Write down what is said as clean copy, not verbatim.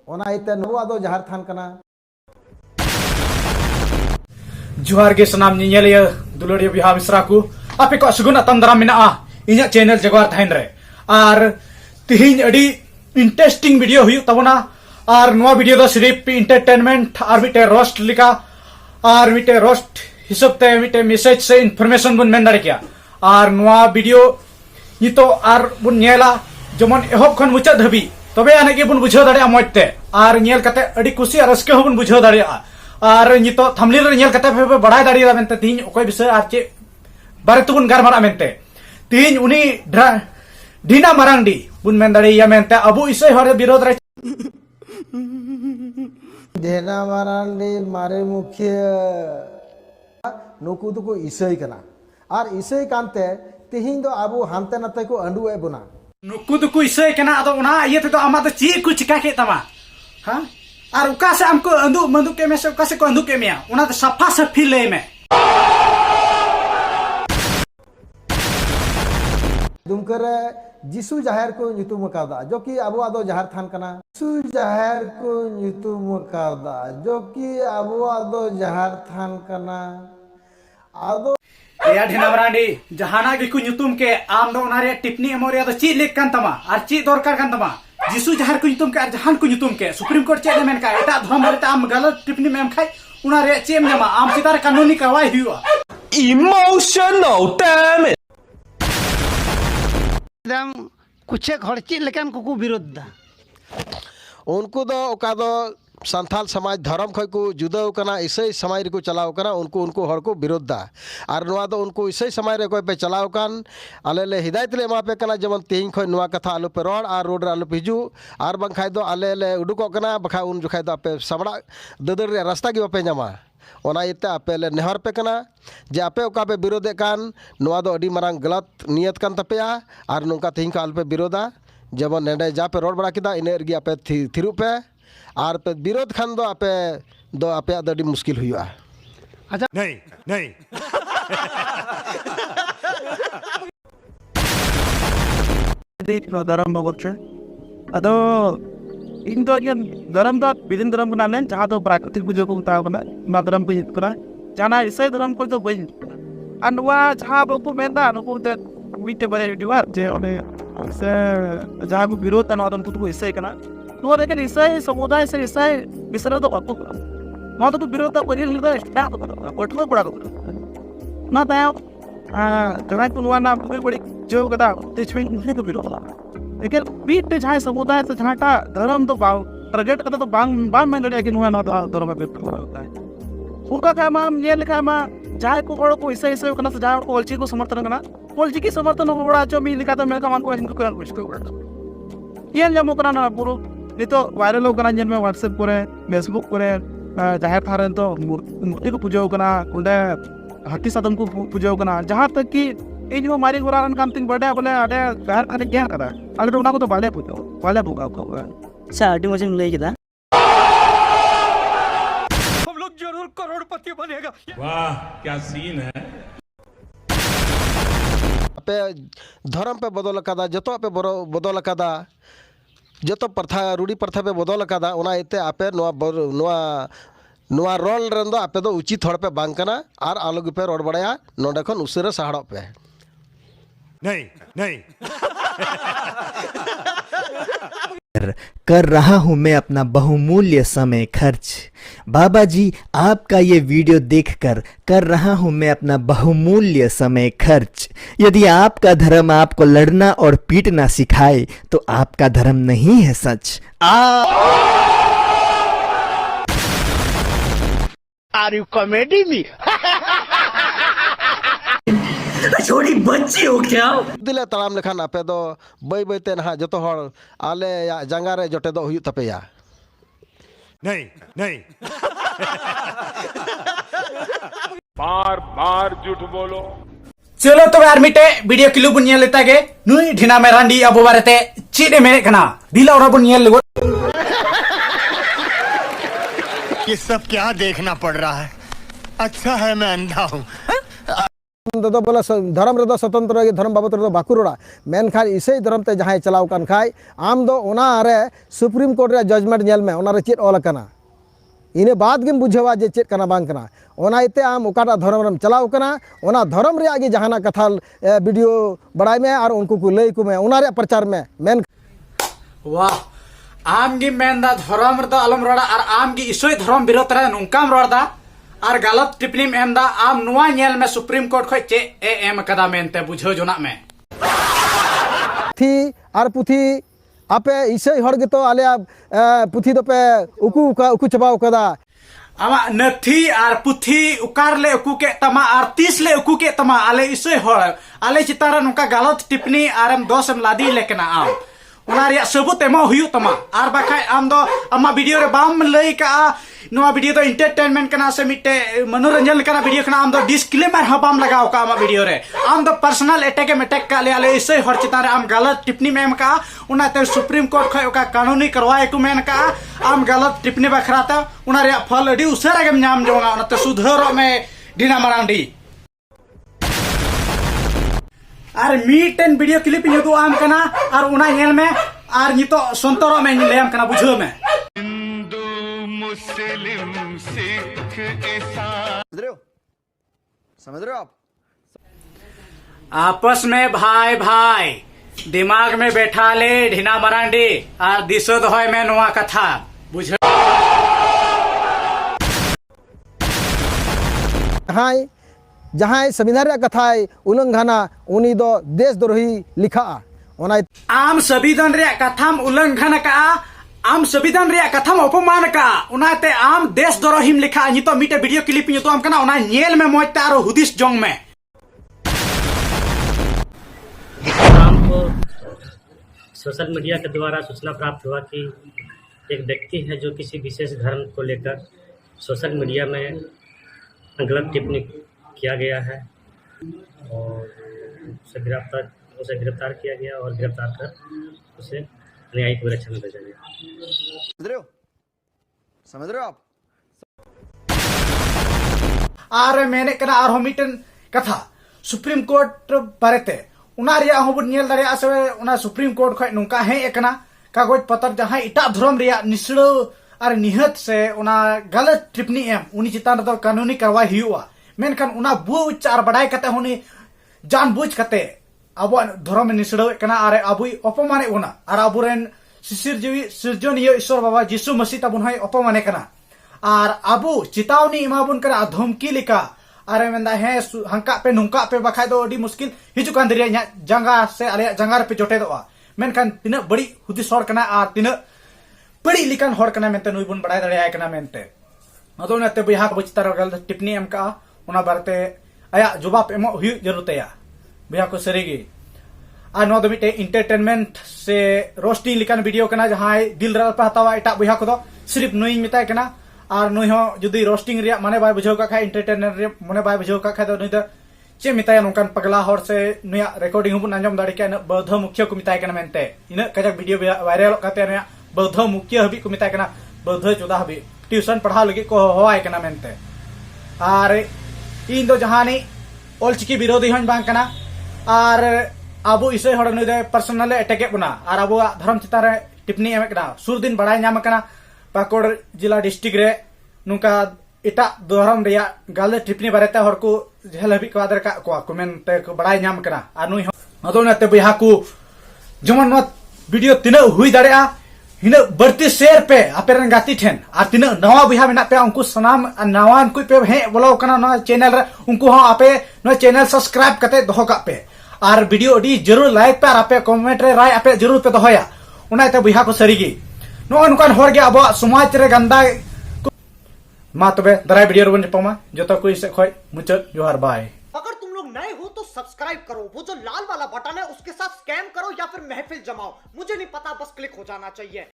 ओना इते नवा दो जहर थान कना जोहार के सनाम नियलिया दुलड़िया बिहा मिश्रा को आपे को सगुन अतम दाराम मेना इना चैनल जगवार थाइन रे आर तिहिन अडी इंटरेस्टिंग वीडियो हुई तबना आर नवा वीडियो दो सिर्फ एंटरटेनमेंट आर मिटे रोस्ट लिका आर मिटे रोस्ट हिसाब ते मिटे मैसेज से इनफॉरमेशन बन मेन दाड़े किया आर नवा वीडियो नितो आर बुन नेला जमन एहब खन मुचा धबी तबे आने के बुन बुझाव दाड़े मजते आर नेल कते अडी खुशी आर रस्के होबन बुझाव दाड़े आर नितो थंबनेल रे नेल कते पे बड़ाय दाड़े मेनते तिहिन ओकय विषय आर चे बारे तुबन गारमारा मेनते तिहिन उनी डीना मारांडी बुन मेन दाड़े मेनते अबु इसय हरे विरोध रे डेना मारांडी मारे मुखिया नुकु दुको इसय कना आर इसय कानते तिहिन दो आबु हानते नाते को अंडू ए बुना नुकु दुको इसय कना अदो उना इये ते तो आमा तो ची को चिका के तमा हां आर उका से हमको अंदु मंदु के में से उका से को अंदु के मिया उना तो सफा सफी ले में दुमकर जिसु जाहिर को nyutum कादा जो कि अबु आदो जहर थान कना जिसु जाहिर को nyutum कादा जो कि अबु आदो जहर थान कना आदो या ढेना बरांडी जहाना के को nyutum के आम दो उना रे टिप्पणी एमोरिया तो ची लेक कान तमा आर ची दरकार कान तमा जिसु जाहिर को nyutum के आर जहान को nyutum के सुप्रीम कोर्ट चे मेन का एटा धर्म रे आम गलत टिप्पणी में खाई उना रे चे में आम सितार कानूनी कार्रवाई हुआ इमोशनल डैमेज एकदम कुछ हड़ची लेकिन कुकु विरोध दा उनको दो ओका दो संथाल समाज धर्म खय को जुदा कना इसै समाज को चलाव कना उनको हर को विरोध दा आर नवा दो उनको इसै समाज रे कोई पे चलाव कान आले ले हिदायत ले मा पे कना जमन तेहिं खय नवा कथा आलु पे रोड आर रोड आलु पे हिजु आर बं खाय दो आले ले उडुको कना बखा उन जो खाय दो पे समड़ा ददर रे रास्ता की पे ᱧᱟᱢᱟ ओना इते आपे ले नेहर पे कना जे आपे ओका पे विरोधे कान नवा दो अडी मारांग गलत नियत कान तपेया आर नोंका तेहिं का आल पे विरोधा जमन नेडे जा पे रोड बड़ा किदा इने रगी आपे थिरु पे आर पे विरोध खान दो आपे अडी मुश्किल हुआ अच्छा नहीं धर्म बगोचे अदो इन तो धर्म तो विदिन धर्म को नाले जहां तो प्राकृतिक पूजा को बताओ कना मा धर्म को हित करा जाना इसे धर्म को तो बई अनवा जहां बको मेंदा नुको ते मीटे बरे दिवा जे ओने से जहां को विरोध अन आदम को इसे कना नो देखे इसे समुदाय से इसे बिसरा तो बको नो तो विरोध तो करी ले स्टार्ट कोठलो पड़ा ना तायो जहां को नुवा ना बड़ी जो कदा तेजमें को विरोध लेकिन बीट जहां समुदाय से जहांटा धर्म तो बाव प्रगट करता तो बांग में लड़े कि नुआ ना धर्म पे होता है उनका का माम ये लिखा मा जाय को बड़ को इसे कना से जाय को ओलची को समर्थन कना ओलची की समर्थन हो बड़ा जो मी लिखा तो मेरे का मान को इनको कर को ये जमो कना ना पुरो नितो वायरल हो कना जन में व्हाट्सएप करे फेसबुक करे जाहिर थारन तो मूर्ति को पूजा कना उंडे हाथी साधन को पूजा कना जहां तक कि इन जो मारी गुरान काम तिंग बड़े बोले अरे बाहर खाने क्या करा अगर तो उना को तो बाले बुगा को अच्छा अडी मुझे ले किदा हम लोग जरूर करोड़पति बनेगा। वाह क्या सीन है। पे धर्म पे बदल कदा जतो पे बदल कदा जतो प्रथा रूढ़ी प्रथा पे बदल कदा ओना इते आपे नवा रोल रन दो आपे दो उचित हड़ पे बांग कना आर आलोग पे रोड बड़ाया नोडे खन उसिरे सहाड़ो पे नहीं कर रहा हूं मैं अपना बहुमूल्य समय खर्च। बाबा जी आपका ये वीडियो देखकर कर रहा हूं मैं अपना बहुमूल्य समय खर्च। यदि आपका धर्म आपको लड़ना और पीटना सिखाए तो आपका धर्म नहीं है सच। आर यू कॉमेडी मी छोटी बच्ची हो क्या दिले तड़ाम लेखान आपे दो बई बईते ना जतो हड़ आले या जंगा रे जोटे दो हुयु तपेया नहीं बार झूठ बोलो। चलो तो यार मिटे वीडियो किलो बुन नेल लेता गे नुई ढिना में रांडी अबो बारेते चीडे मेरे कना दिला और बुन नेल लगो ये सब क्या देखना पड़ रहा है। अच्छा है मैं अंधा हूँ। तो बोले धर्म रे स्वतंत्र धर्म बाबत रे बाकु रोड़ा मेनखान इसे धर्म ते जहां चलाव कान खाय आम दो ओना रे सुप्रीम कोर्ट रे जजमेंट नेल में ओना रे चेत ऑल कना इने बाद गेम बुझेवा जे चेत कना बांग कना ओना इते आम ओकाटा धर्म रेम चलाव कना ओना धर्म रे आगे जहाना कथा वीडियो बड़ाई में और उनको को लई को में ओना रे प्रचार में मेन वाह आम गी मेंदा धर्म रे आलम रोड़ा और आम गी इसोय धर्म विरोध रे नुकाम रोड़ा और गलत टिप्पणी में एमदा आम नुआ नेल में सुप्रीम कोर्ट खय चे एम कदा मेनते बुझो जोना में थी और पुथी आपे इसे हर गे तो आले पुथी दो पे उकू चबाव कदा आमा नथी और पुथी उकार ले उकू के तमा और 30 ले उकू के तमा आले इसे हर आले चितारा नुका गलत टिप्पणी आरम दोसम लादी लेकना आम उना रिया सबूत एमा हुयु तमा और बाखाय आम दो अमा वीडियो रे बाम लई का नोआ वीडियो तो एंटरटेनमेंट कना से मिटे मनोरंजन कना वीडियो कना आम दो डिस्क्लेमर हबाम लगाओ का अमा वीडियो रे आम दो पर्सनल अटैक में अटैक का ले आले इसे हर चिता रे आम गलत टिप्पणी में का उना ते सुप्रीम कोर्ट खय का कानूनी करवाए को मेन का आम गलत टिप्पणी बखराता उना रे फल अडी उसारा गेम नाम जोंगा उना ते सुधरो में डीना मारांडी और मीटेन वीडियो क्लिप युदु आम कना और उना नेल में और नितो संतरो में लेम कना बुझो में हिंदू मुस्लिम सिख ईसाई समझ रहे हो आप आपस में भाई भाई दिमाग में बैठा ले ढीना मरांडी और दिसो दहय में नोआ कथा बुझो हाय जहां संविधान रे कथा उल्लंघना उनी दो देशद्रोही लिखा ओना आम संविधान रे कथाम उल्लंघन का आम संविधान रे कथाम अपमान का उनाते आम देशद्रोहीम लिखा नितो मिटे वीडियो क्लिप नितो आम कना उना नेल में मोजता और हुदिस जोंग में हमको सोशल मीडिया के द्वारा सूचना प्राप्त हुआ कि एक व्यक्ति है जो किसी विशेष धर्म को लेकर सोशल मीडिया में गलत टिप्पणी किया गया है और उसे गिरफ्तार किया गया और गिरफ्तार कर उसे न्यायिक विवेचन में भेजा गया। समझ रहे हो आप आरे मैंने कना और मिटन कथा सुप्रीम कोर्ट बारेते उना रिया होबन नेल दारिया से उना सुप्रीम कोर्ट खय नुका हे एकना कागज पत्र जहां इटा धर्म रिया निसड़ो और निहत से उना गलत टिप्पणी एम उनी चितान दो कानूनी कार्रवाई हुआ मेनखान उना बुझ और बड़ाई कते हुनी जानबूझ कते अब धर्म निसड़ो कना और अबुई अपमाने उना और अबुरेन शिशिर जीवी सृजनीय ईश्वर बाबा जीसु मसीह तबुन है अपमाने कना और अबु चितावनी इमाबुन करा धमकी लिका अरे मेंदा है हंका पे नुंका पे बखाय दो अडी मुश्किल हिजुकान दरिया जंगा से अरे जंगा पे जोटे दो मेनखान तिना बड़ी हुदिस हर कना और तिना बड़ी लिकान हर कना मेनते नुई बुन बड़ाई दरिया कना मेनते अदो नते बिहा को चितार गल टिप्पणी एम का उना बारते आया जवाब एमो हुई जरूरत है बिहा को सरीगी आ नो दो मिटे एंटरटेनमेंट से रोस्टी लिकान वीडियो कना जहां दिल रल पे हतावा एटा बिहा को दो सिर्फ नुई मिताय कना और नुई हो जुदी रोस्टिंग रिया माने बाय बुझाव का खाय एंटरटेनमेंट रे मने बाय बुझाव का खाय दो नुई द चे मिताय नोकान पगला हर से नुया रिकॉर्डिंग हुबुन अंजम दाड़ी के बौद्ध मुख्य को मिताय कना मेनते इन कजक वीडियो वायरल काते नुया बौद्ध मुख्य हबी को मिताय कना बौद्ध चोदा हबी ट्यूशन पढ़ा लगी को होय कना मेनते और इन दो जहानी ओलचिकी विरोधी हन बांग कना और अबो इसे हड़ नुई दे पर्सनल अटैक बना और अबो धर्म चितान रे टिप्पणी एम कना सुर दिन बड़ाई नाम कना पाकुड़ जिला डिस्ट्रिक्ट रे नुका इटा धर्म रिया गलत टिप्पणी बारेते हर को झेल हबी को आदर का को मेनते को बड़ाई नाम कना और नुई अदो नते बिहा को जमन नो वीडियो तिना हुई दाड़ेआ हिना बढ़ती शेयर पे आपेरन गाती ठेन और तिना नवा बिहा मेना पे उनको सनाम नवान कोई पे हे बोलो कना नो चैनल रे उनको हो आपे नो चैनल सब्सक्राइब कते दोहो का पे और वीडियो अडी जरूर लाइक पे और आपे कमेंट रे राय आपे जरूर पे दोहया उनाते बिहा को सरीगी नो नुकान होर गे अब समाज रे गंदा मा तबे दराय वीडियो रे बन जपमा जतो कोई से खोय मुचत जोहार बाय। अगर तुम लोग नए हो तो सब्सक्राइब करो, वो जो लाल वाला बटन है उसके साथ स्कैम करो या फिर महफिल जमाओ, मुझे नहीं पता, बस क्लिक हो जाना चाहिए।